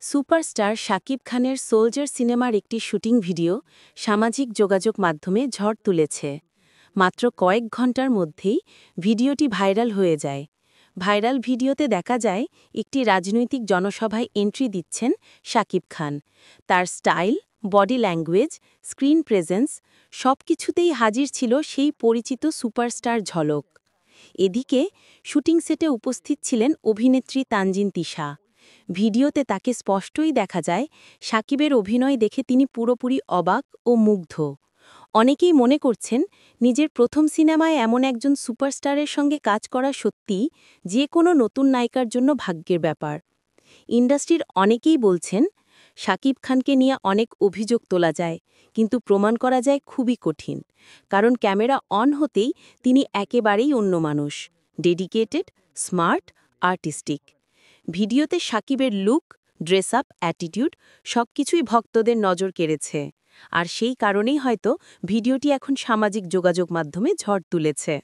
Superstar Shakib খানের soldier সিনেমার একটি শুটিং ভিডিও সামাজিক যোগাযোগ মাধ্যমে ঝড় তুলেছে। মাত্র কয়েক ঘণ্টার মধ্যেই ভিডিওটি ভাইরাল হয়ে যায়। ভাইরাল ভিডিওতে দেখা যায় একটি রাজনৈতিক জনসভায় এন্ট্রি দিচ্ছেন শাকিব খান। তার style, body language, screen presence সবকিছুতেই হাজির ছিল সেই পরিচিত সুপারস্টার ঝলক। এদিকে শুটিং সেটে উপস্থিত ছিলেন অভিনেত্রী তানজিন তিশা। ভিডিওতে তাকে স্পষ্টই দেখা যায়, শাকিবের অভিনয় দেখে তিনি পুরোপুরি অবাক ও মুগ্ধ। অনেকেই মনে করছেন, নিজের প্রথম সিনেমায় এমন একজন সুপারস্টারের সঙ্গে কাজ করা সত্যিই যে কোনো নতুন নায়িকার জন্য ভাগ্যের ব্যাপার। ইন্ডাস্ট্রির অনেকেই বলছেন, শাকিব খানকে নিয়ে অনেক অভিযোগ তোলা যায়, কিন্তু প্রমাণ করা যায় খুবই কঠিন। কারণ ক্যামেরা অন হতেই তিনি একেবারেই অন্য মানুষ, ডেডিকেটেড, স্মার্ট, আর্টিস্টিক। ভিডিওতে শাকিবের লুক, ড্রেস আপ, অ্যাটিটিউড সবকিছুই ভক্তদের নজর কেড়েছে। আর সেই কারণেই হয়তো ভিডিওটি এখন সামাজিক যোগাযোগ মাধ্যমে ঝড় তুলেছে।